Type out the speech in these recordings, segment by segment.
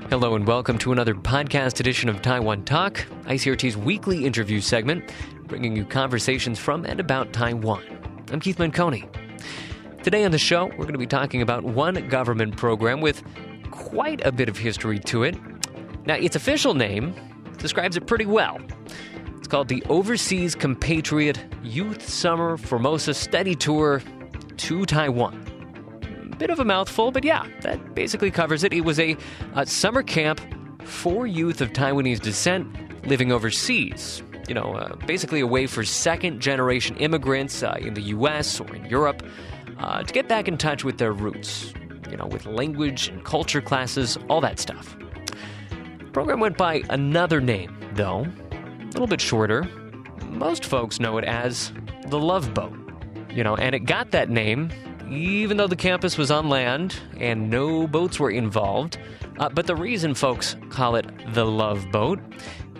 Hello and welcome to another podcast edition of Taiwan Talk, ICRT's weekly interview segment, bringing you conversations from and about Taiwan. I'm Keith Manconi. Today on the show, we're going to be talking about one government program with quite a bit of history to it. Now, its official name describes it pretty well. It's called the Overseas Compatriot Youth Summer Formosa Study Tour to Taiwan. Bit of a mouthful, but yeah, that basically covers it. It was a summer camp for youth of Taiwanese descent living overseas. Basically a way for second-generation immigrants in the U.S. or in Europe to get back in touch with their roots, with language and culture classes, all that stuff. The program went by another name, though, a little bit shorter. Most folks know it as the Love Boat, and it got that name even though the campus was on land and no boats were involved. But the reason folks call it the Love Boat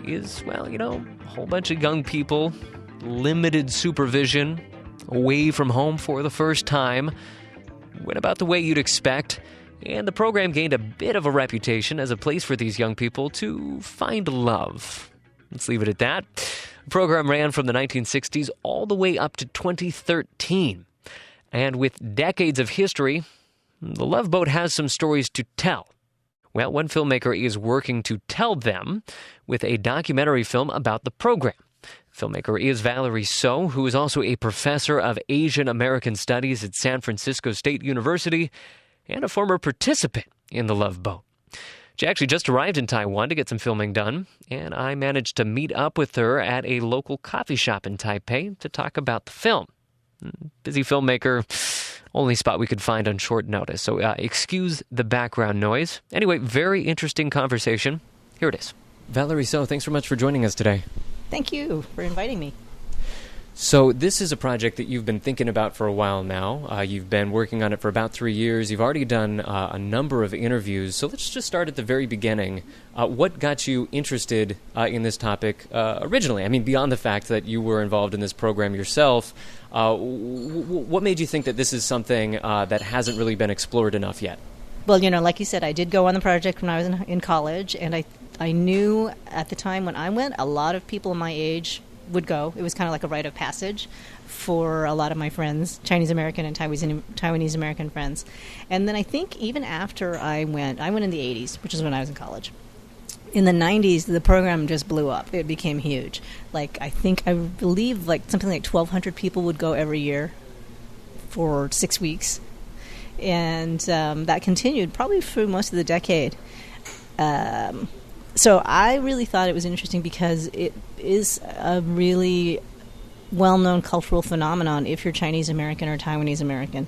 is, a whole bunch of young people, limited supervision, away from home for the first time, went about the way you'd expect, and the program gained a bit of a reputation as a place for these young people to find love. Let's leave it at that. The program ran from the 1960s all the way up to 2013. And with decades of history, the Love Boat has some stories to tell. Well, one filmmaker is working to tell them with a documentary film about the program. Filmmaker is Valerie Soe, who is also a professor of Asian American Studies at San Francisco State University and a former participant in the Love Boat. She actually just arrived in Taiwan to get some filming done, and I managed to meet up with her at a local coffee shop in Taipei to talk about the film. Busy filmmaker, only spot we could find on short notice, so excuse the background noise. Anyway, very interesting conversation. Here it is. Valerie Soe, thanks so much for joining us today. Thank you for inviting me. So this is a project that you've been thinking about for a while now. You've been working on it for about 3 years. You've already done a number of interviews. So let's just start at the very beginning. What got you interested in this topic originally? I mean, beyond the fact that you were involved in this program yourself, what made you think that this is something that hasn't really been explored enough yet? Well, like you said, I did go on the project when I was in college, and I knew at the time when I went, a lot of people my age would go. It was kind of like a rite of passage for a lot of my friends, Chinese American and Taiwanese American friends. And then I think even after I went in the 80s, which is when I was in college. In the 90s, the program just blew up. It became huge. I believe something like 1,200 people would go every year for 6 weeks. And that continued probably through most of the decade. So I really thought it was interesting because it is a really well-known cultural phenomenon if you're Chinese American or Taiwanese American.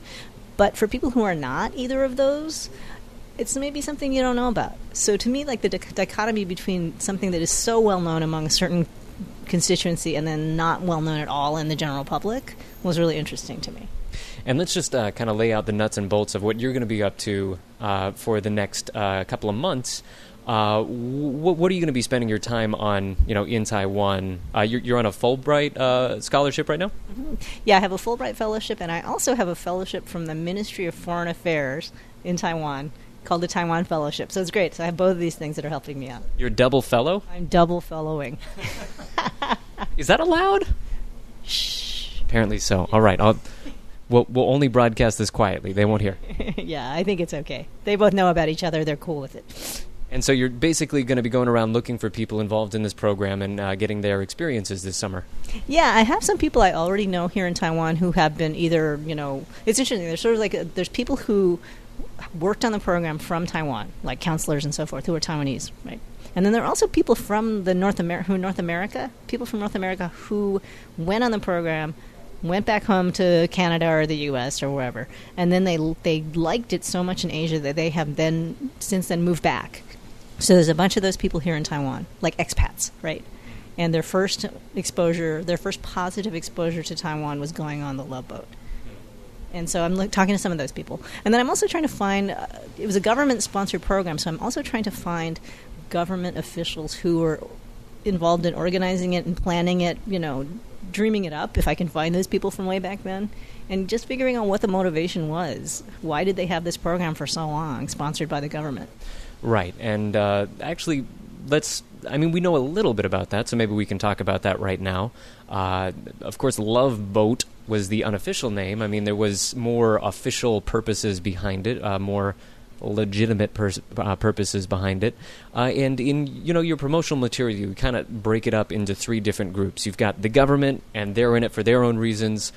But for people who are not either of those, it's maybe something you don't know about. So to me, the dichotomy between something that is so well-known among a certain constituency and then not well-known at all in the general public was really interesting to me. And let's just kind of lay out the nuts and bolts of what you're going to be up to for the next couple of months. What are you going to be spending your time on, in Taiwan? You're on a Fulbright scholarship right now? Mm-hmm. Yeah, I have a Fulbright fellowship, and I also have a fellowship from the Ministry of Foreign Affairs in Taiwan called the Taiwan Fellowship. So it's great. So I have both of these things that are helping me out. You're double fellow? I'm double fellowing. Is that allowed? Shh. Apparently so. All right. We'll only broadcast this quietly. They won't hear. Yeah, I think it's okay. They both know about each other. They're cool with it. And so you're basically going to be going around looking for people involved in this program and getting their experiences this summer. Yeah, I have some people I already know here in Taiwan who have been either, it's interesting. There's sort of there's people who worked on the program from Taiwan, like counselors and so forth, who are Taiwanese, right? And then there are also people from North America, people from North America who went on the program, went back home to Canada or the U.S. or wherever, and then they liked it so much in Asia that they have since then moved back. So there's a bunch of those people here in Taiwan, like expats, right? And their first positive exposure to Taiwan was going on the Love Boat. And so I'm talking to some of those people. And then I'm also trying to find, it was a government-sponsored program, so I'm also trying to find government officials who are involved in organizing it and planning it, dreaming it up, if I can find those people from way back then, and just figuring out what the motivation was. Why did they have this program for so long, sponsored by the government? Right. And actually, we know a little bit about that, so maybe we can talk about that right now. Of course, Love Boat was the unofficial name. I mean, there was more official purposes behind it, more legitimate purposes behind it. And in, your promotional material, you kind of break it up into three different groups. You've got the government, and they're in it for their own reasons.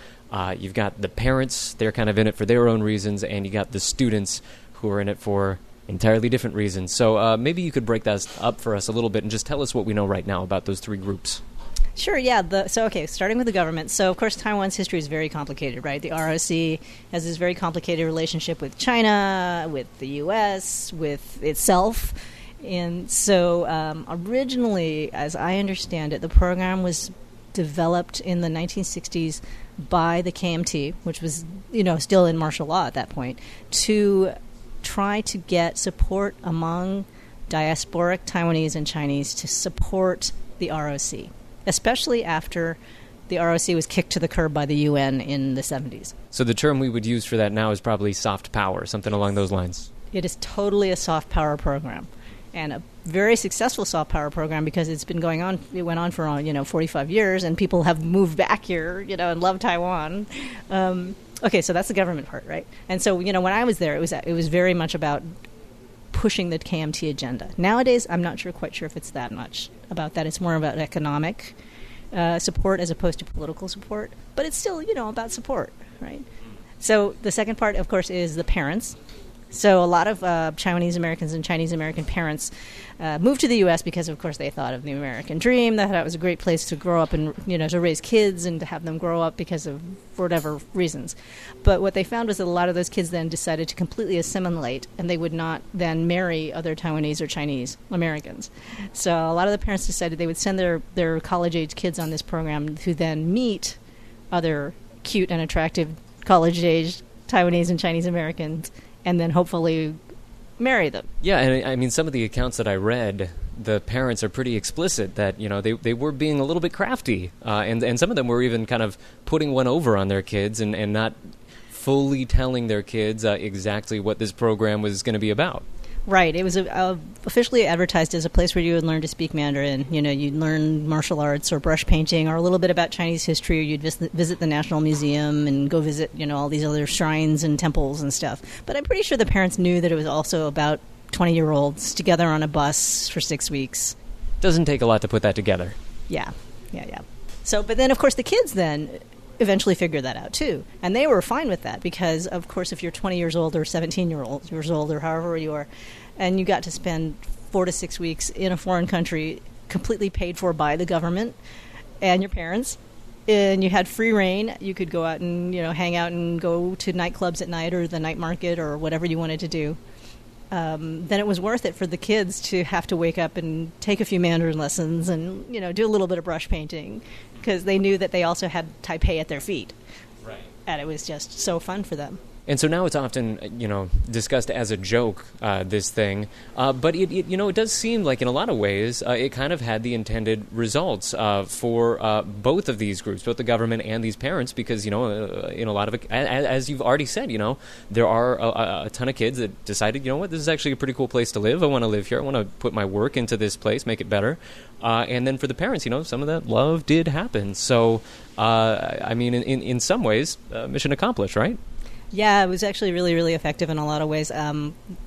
You've got the parents, they're kind of in it for their own reasons. And you got the students who are in it for entirely different reasons. So maybe you could break that up for us a little bit and just tell us what we know right now about those three groups. Sure, yeah. Starting with the government. So, of course, Taiwan's history is very complicated, right? The ROC has this very complicated relationship with China, with the U.S., with itself. And so originally, as I understand it, the program was developed in the 1960s by the KMT, which was, still in martial law at that point, to try to get support among diasporic Taiwanese and Chinese to support the ROC, especially after the ROC was kicked to the curb by the UN in the 70s. So the term we would use for that now is probably soft power, something along those lines. It is totally a soft power program, and a very successful soft power program because it's been going on. It went on for 45 years, and people have moved back here, and love Taiwan. Okay, so that's the government part, right? And so when I was there, it was very much about pushing the KMT agenda. Nowadays, I'm not quite sure if it's that much about that. It's more about economic support as opposed to political support, but it's still about support, right? So the second part, of course, is the parents. So a lot of Taiwanese Americans and Chinese American parents moved to the U.S. because, of course, they thought of the American dream, that it was a great place to grow up and, to raise kids and to have them grow up for whatever reasons. But what they found was that a lot of those kids then decided to completely assimilate, and they would not then marry other Taiwanese or Chinese Americans. So a lot of the parents decided they would send their college-age kids on this program to then meet other cute and attractive college-age Taiwanese and Chinese Americans and then hopefully marry them. Yeah, and I mean, some of the accounts that I read, the parents are pretty explicit that, they were being a little bit crafty. And some of them were even kind of putting one over on their kids and not fully telling their kids exactly what this program was going to be about. Right. It was officially advertised as a place where you would learn to speak Mandarin. You'd learn martial arts or brush painting or a little bit about Chinese history, or you'd visit the National Museum and go visit, all these other shrines and temples and stuff. But I'm pretty sure the parents knew that it was also about 20-year-olds together on a bus for 6 weeks. Doesn't take a lot to put that together. Yeah. So, but then, of course, the kids then eventually figured that out too, and they were fine with that because, of course, if you're 20 years old or 17 years old or however you are, and you got to spend 4 to 6 weeks in a foreign country completely paid for by the government and your parents, and you had free reign, you could go out and hang out and go to nightclubs at night or the night market or whatever you wanted to do, then it was worth it for the kids to have to wake up and take a few Mandarin lessons and do a little bit of brush painting, because they knew that they also had Taipei at their feet. Right. And it was just so fun for them. And so now it's often, discussed as a joke, this thing. But it does seem like in a lot of ways it kind of had the intended results for both of these groups, both the government and these parents, because, in a lot of it, as you've already said, there are a ton of kids that decided, this is actually a pretty cool place to live. I want to live here. I want to put my work into this place, make it better. And then for the parents, some of that love did happen. So, in some ways, mission accomplished, right? Yeah, it was actually really, really effective in a lot of ways.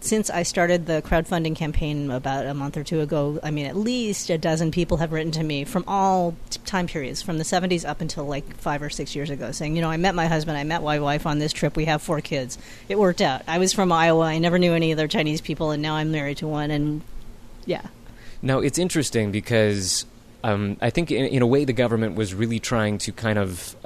Since I started the crowdfunding campaign about a month or two ago, at least a dozen people have written to me from all time periods, from the 70s up until like 5 or 6 years ago, saying, I met my husband, I met my wife on this trip, we have 4 kids. It worked out. I was from Iowa, I never knew any other Chinese people, and now I'm married to one, and yeah. Now, it's interesting because I think in a way the government was really trying to kind of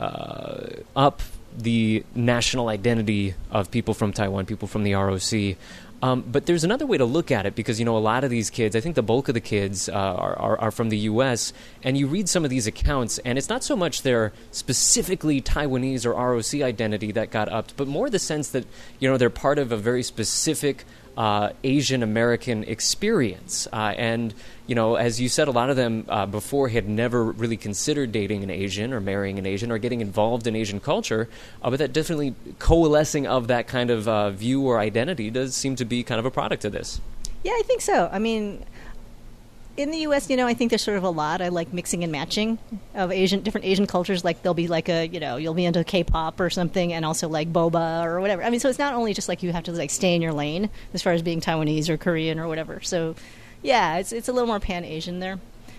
up the national identity of people from Taiwan, people from the ROC. But there's another way to look at it because, a lot of these kids, I think the bulk of the kids are from the U.S., and you read some of these accounts, and it's not so much their specifically Taiwanese or ROC identity that got upped, but more the sense that, they're part of a very specific Asian American experience. And, as you said, a lot of them before had never really considered dating an Asian or marrying an Asian or getting involved in Asian culture. But that definitely coalescing of that kind of view or identity does seem to be kind of a product of this. Yeah, I think so. I mean, in the U.S., I think there's sort of a lot. I like mixing and matching of different Asian cultures. Like there'll be like you'll be into K-pop or something, and also like boba or whatever. I mean, so it's not only just like you have to like stay in your lane as far as being Taiwanese or Korean or whatever. So, yeah, it's a little more Pan-Asian there.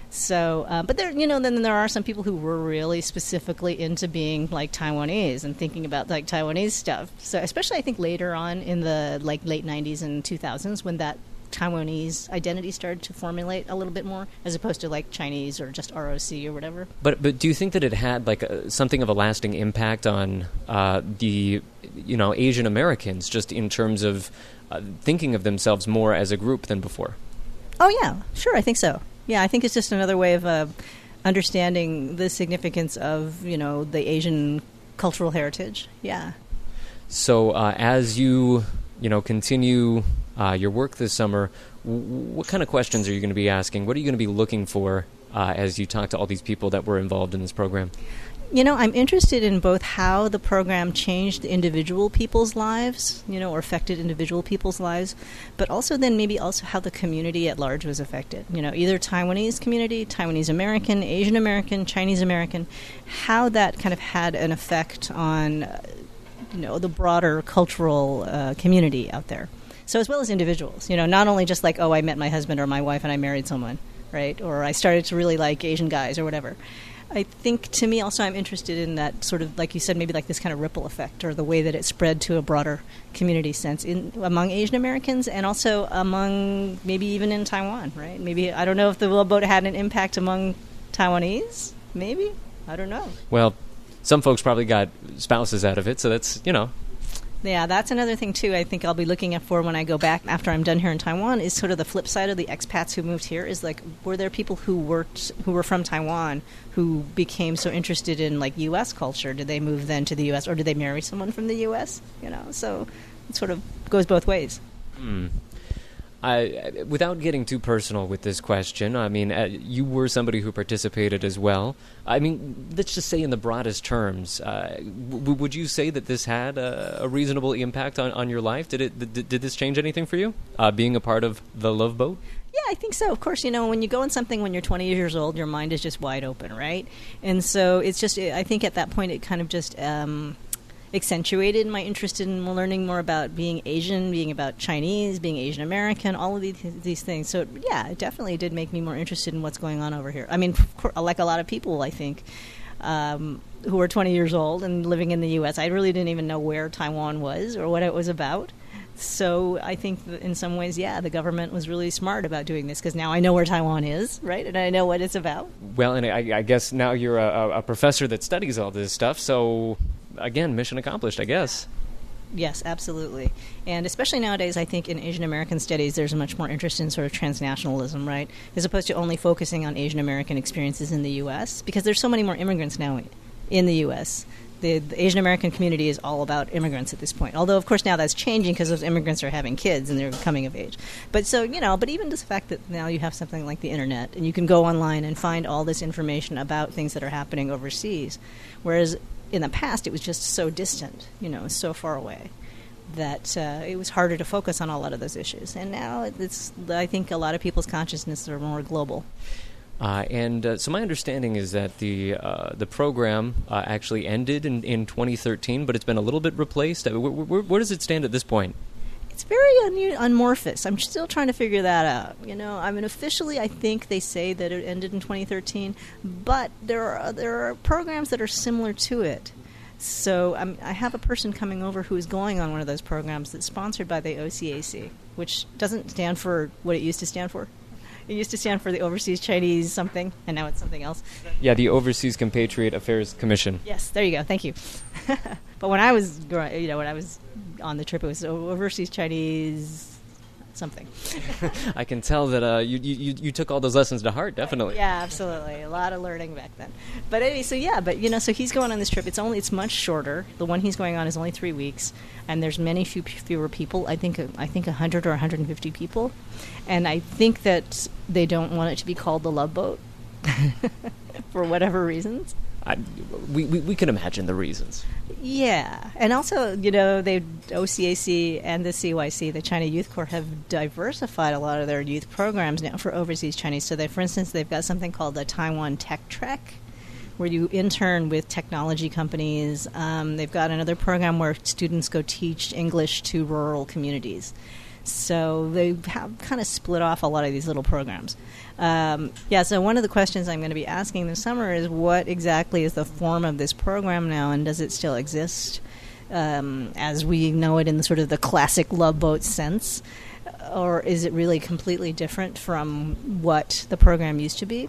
So, but there, then there are some people who were really specifically into being like Taiwanese and thinking about like Taiwanese stuff. So, especially I think later on in the like late '90s and 2000s when that Taiwanese identity started to formulate a little bit more, as opposed to like Chinese or just ROC or whatever. But do you think that it had like something of a lasting impact on the Asian Americans, just in terms of thinking of themselves more as a group than before? Oh yeah, sure, I think so. Yeah, I think it's just another way of understanding the significance of the Asian cultural heritage. Yeah. So as you continue your work this summer, what kind of questions are you going to be asking? What are you going to be looking for as you talk to all these people that were involved in this program? I'm interested in both how the program changed individual people's lives, or affected individual people's lives, but also then maybe also how the community at large was affected. Either Taiwanese community, Taiwanese American, Asian American, Chinese American, how that kind of had an effect on, the broader cultural community out there. So as well as individuals, not only just like, oh, I met my husband or my wife and I married someone, right? Or I started to really like Asian guys or whatever. I think to me also I'm interested in that sort of, like you said, maybe like this kind of ripple effect or the way that it spread to a broader community sense among Asian Americans and also among maybe even in Taiwan, right? Maybe, I don't know if the Love Boat had an impact among Taiwanese, maybe? I don't know. Well, some folks probably got spouses out of it, so that's, Yeah, that's another thing, too, I think I'll be looking for when I go back after I'm done here in Taiwan is sort of the flip side of the expats who moved here is like, were there people who were from Taiwan who became so interested in like U.S. culture? Did they move then to the U.S. or did they marry someone from the U.S.? So it sort of goes both ways. Without getting too personal with this question, I mean, you were somebody who participated as well. I mean, let's just say in the broadest terms, would you say that this had a reasonable impact on your life? Did this change anything for you, being a part of the Love Boat? Yeah, I think so. Of course, when you go in something when you're 20 years old, your mind is just wide open, right? And so it's just, I think at that point it kind of just accentuated my interest in learning more about being Asian, being about Chinese, being Asian American, all of these things. So, yeah, it definitely did make me more interested in what's going on over here. I mean, like a lot of people, I think, who are 20 years old and living in the U.S., I really didn't even know where Taiwan was or what it was about. So I think that in some ways, yeah, the government was really smart about doing this because now I know where Taiwan is, right, and I know what it's about. Well, and I guess now you're a professor that studies all this stuff, so... Again, mission accomplished, I guess. Yes, absolutely. And especially nowadays, I think in Asian American studies, there's much more interest in sort of transnationalism, right? As opposed to only focusing on Asian American experiences in the U.S. Because there's so many more immigrants now in the U.S. The Asian American community is all about immigrants at this point. Although, of course, now that's changing because those immigrants are having kids and they're coming of age. But so, but even just the fact that now you have something like the internet and you can go online and find all this information about things that are happening overseas. Whereas in the past, it was just so distant, so far away, that it was harder to focus on a lot of those issues. And now I think a lot of people's consciousness are more global. So my understanding is that the program actually ended in 2013, but it's been a little bit replaced. Where does it stand at this point? It's very amorphous. I'm still trying to figure that out. I mean, officially, I think they say that it ended in 2013, but there are programs that are similar to it. So I have a person coming over who is going on one of those programs that's sponsored by the OCAC, which doesn't stand for what it used to stand for. It used to stand for the Overseas Chinese something, and now it's something else. Yeah, the Overseas Compatriot Affairs Commission. Yes, there you go. Thank you. But when I was on the trip, it was Overseas Chinese something. I can tell that you took all those lessons to heart, definitely. Yeah, absolutely. A lot of learning back then. But anyway, so he's going on this trip. It's much shorter. The one he's going on is only 3 weeks, and there's fewer people. I think 100 or 150 people, and I think that they don't want it to be called the Love Boat for whatever reasons. we can imagine the reasons. Yeah, and also, they OCAC and the CYC, the China Youth Corps, have diversified a lot of their youth programs now for overseas Chinese. So, for instance, they've got something called the Taiwan Tech Trek, where you intern with technology companies. They've got another program where students go teach English to rural communities. So they have kind of split off a lot of these little programs. So one of the questions I'm going to be asking this summer is what exactly is the form of this program now, and does it still exist as we know it in the sort of the classic Love Boat sense? Or is it really completely different from what the program used to be?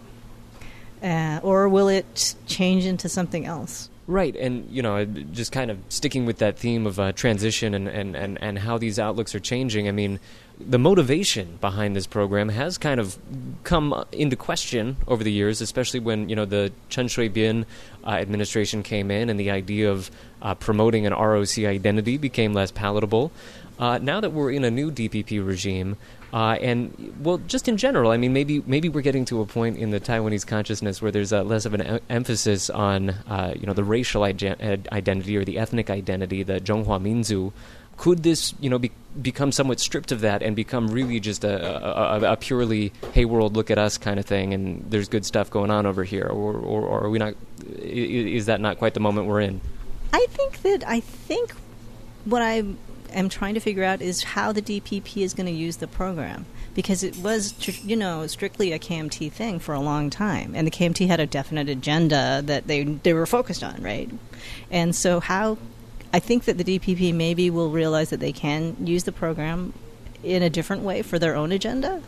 Or will it change into something else? Right, and just kind of sticking with that theme of transition and how these outlooks are changing. I mean, the motivation behind this program has kind of come into question over the years, especially when the Chen Shui-bian administration came in and the idea of promoting an ROC identity became less palatable. Now that we're in a new DPP regime, just in general, I mean, maybe we're getting to a point in the Taiwanese consciousness where there's less of an emphasis on, the racial identity or the ethnic identity, the Zhonghua Minzu. Could this, become somewhat stripped of that and become really just a purely, hey world, look at us kind of thing, and there's good stuff going on over here, or are we not? Is that not quite the moment we're in? I think what I am trying to figure out is how the DPP is going to use the program, because it was, strictly a KMT thing for a long time, and the KMT had a definite agenda that they were focused on, right? And so I think that the DPP maybe will realize that they can use the program in a different way for their own agenda.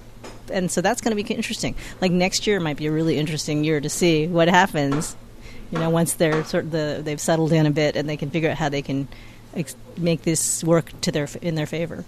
And so that's going to be interesting. Like next year might be a really interesting year to see what happens, once they're they've settled in a bit and they can figure out how they can make this work in their favor.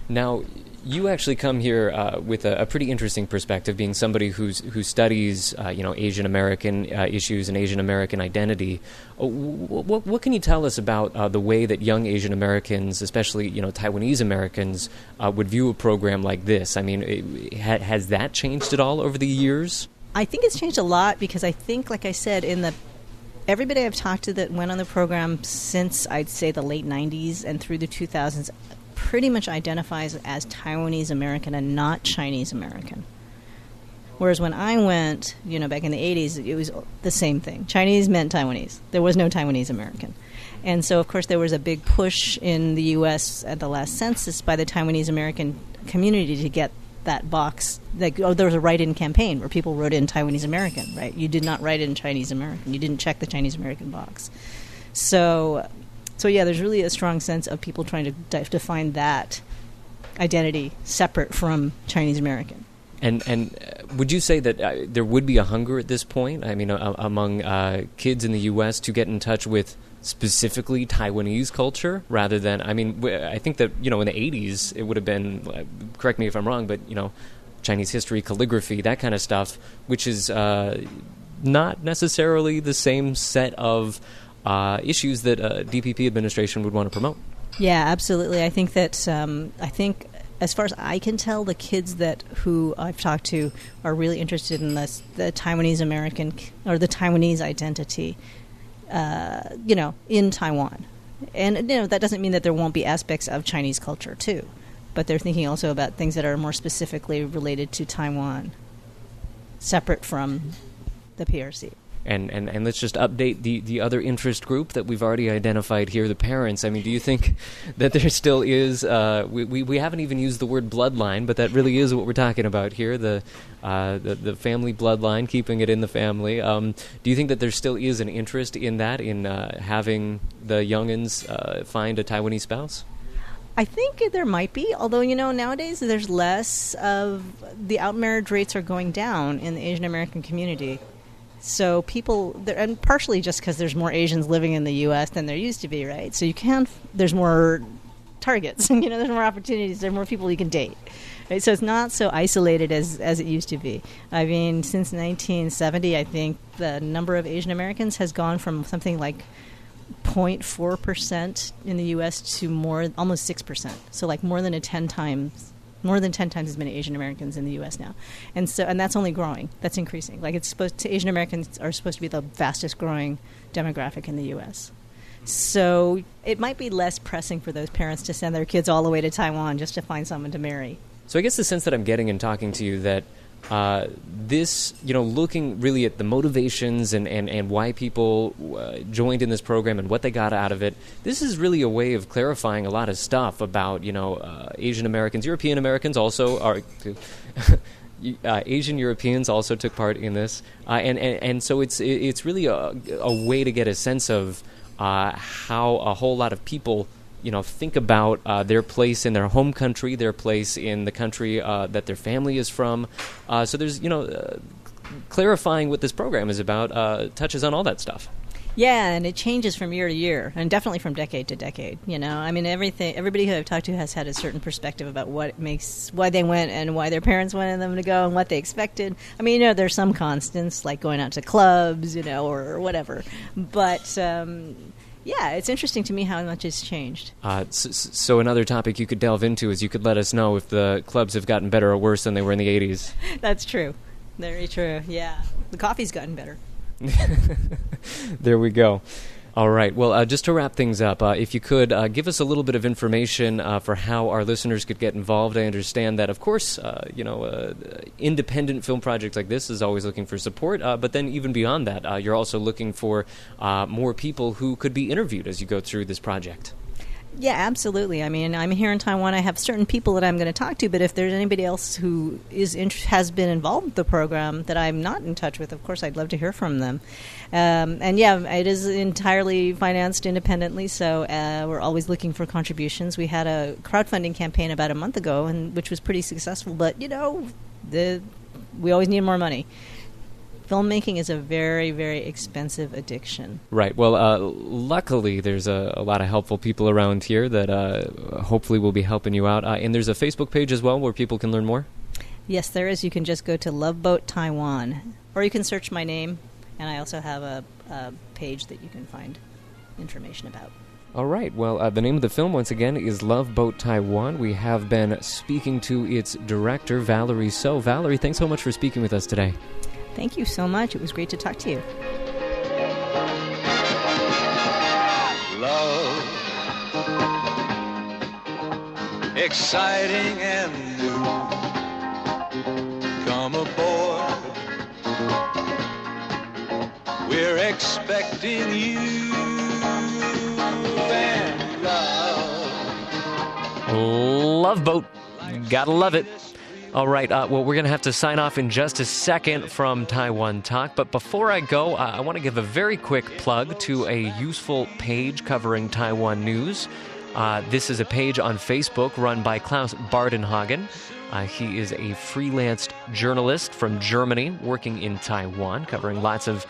Now, you actually come here with a pretty interesting perspective, being somebody who studies Asian American issues and Asian American identity. What can you tell us about the way that young Asian Americans, especially Taiwanese Americans, would view a program like this? I mean, has that changed at all over the years? I think it's changed a lot, because I think, like I said, everybody I've talked to that went on the program since, I'd say, the late 90s and through the 2000s pretty much identifies as Taiwanese American and not Chinese American. Whereas when I went, back in the 80s, it was the same thing. Chinese meant Taiwanese. There was no Taiwanese American. And so, of course, there was a big push in the U.S. at the last census by the Taiwanese American community to get that box. There was a write-in campaign where people wrote in Taiwanese American, right? You did not write in Chinese American. You didn't check the Chinese American box. So yeah, there's really a strong sense of people trying to define that identity separate from Chinese American. And would you say that there would be a hunger at this point, I mean, among kids in the U.S. to get in touch with specifically Taiwanese culture rather than, I mean, I think that, in the 80s, it would have been, correct me if I'm wrong, but, Chinese history, calligraphy, that kind of stuff, which is not necessarily the same set of issues that a DPP administration would want to promote. Yeah, absolutely. I think that, as far as I can tell, the kids who I've talked to are really interested in the Taiwanese American or the Taiwanese identity, in Taiwan. And, that doesn't mean that there won't be aspects of Chinese culture, too. But they're thinking also about things that are more specifically related to Taiwan, separate from the PRC. And let's just update the other interest group that we've already identified here, the parents. I mean, do you think that there still is, we haven't even used the word bloodline, but that really is what we're talking about here, the family bloodline, keeping it in the family. Do you think that there still is an interest in that, in having the youngins find a Taiwanese spouse? I think there might be, although, nowadays there's less of, the outmarriage rates are going down in the Asian American community. So people, and partially just because there's more Asians living in the U.S. than there used to be, right? So there's more targets, there's more opportunities, there's more people you can date, right? So it's not so isolated as it used to be. I mean, since 1970, I think the number of Asian Americans has gone from something like 0.4% in the U.S. to almost 6%. So like more than a 10 times more than 10 times as many Asian Americans in the U.S. now, and that's only growing. That's increasing. Like Asian Americans are supposed to be the fastest growing demographic in the U.S. So it might be less pressing for those parents to send their kids all the way to Taiwan just to find someone to marry. So I guess the sense that I'm getting in talking to you that this, looking really at the motivations and why people joined in this program and what they got out of it, this is really a way of clarifying a lot of stuff about, Asian Americans. European Americans also are... Asian Europeans also took part in this. And so it's really a way to get a sense of how a whole lot of people think about their place in their home country, their place in the country that their family is from. So there's, clarifying what this program is about touches on all that stuff. Yeah, and it changes from year to year, and definitely from decade to decade. I mean, everybody who I've talked to has had a certain perspective about why they went and why their parents wanted them to go and what they expected. I mean, there's some constants like going out to clubs, or whatever. But yeah, it's interesting to me how much has changed. So another topic you could delve into is you could let us know if the clubs have gotten better or worse than they were in the 80s. That's true. Very true, yeah. The coffee's gotten better. There we go. All right. Well, just to wrap things up, if you could give us a little bit of information for how our listeners could get involved. I understand that, of course, independent film projects like this is always looking for support. But then even beyond that, you're also looking for more people who could be interviewed as you go through this project. Yeah, absolutely. I mean, I'm here in Taiwan. I have certain people that I'm going to talk to, but if there's anybody else who has been involved with the program that I'm not in touch with, of course, I'd love to hear from them. And yeah, it is entirely financed independently, so we're always looking for contributions. We had a crowdfunding campaign about a month ago, which was pretty successful, but, we always need more money. Filmmaking is a very, very expensive addiction. Right. Well, luckily, there's a lot of helpful people around here that hopefully will be helping you out. And there's a Facebook page as well where people can learn more? Yes, there is. You can just go to Love Boat Taiwan, or you can search my name, and I also have a page that you can find information about. All right. Well, the name of the film, once again, is Love Boat Taiwan. We have been speaking to its director, Valerie Soe. Valerie, thanks so much for speaking with us today. Thank you so much. It was great to talk to you. Love, exciting and new. Come aboard. We're expecting you and love. Love Boat. Gotta love it. All right, well, we're going to have to sign off in just a second from Taiwan Talk. But before I go, I want to give a very quick plug to a useful page covering Taiwan news. This is a page on Facebook run by Klaus Bardenhagen. He is a freelance journalist from Germany working in Taiwan, covering lots of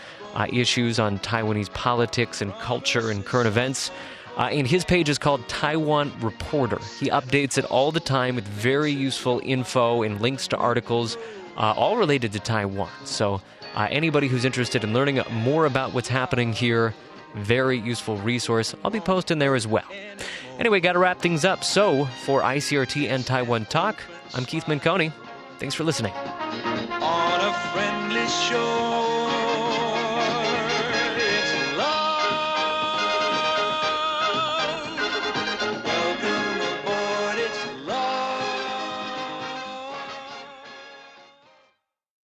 issues on Taiwanese politics and culture and current events. And his page is called Taiwan Reporter. He updates it all the time with very useful info and links to articles, all related to Taiwan. So anybody who's interested in learning more about what's happening here, very useful resource. I'll be posting there as well. Anyway, got to wrap things up. So for ICRT and Taiwan Talk, I'm Keith Manconi. Thanks for listening. On a friendly shore.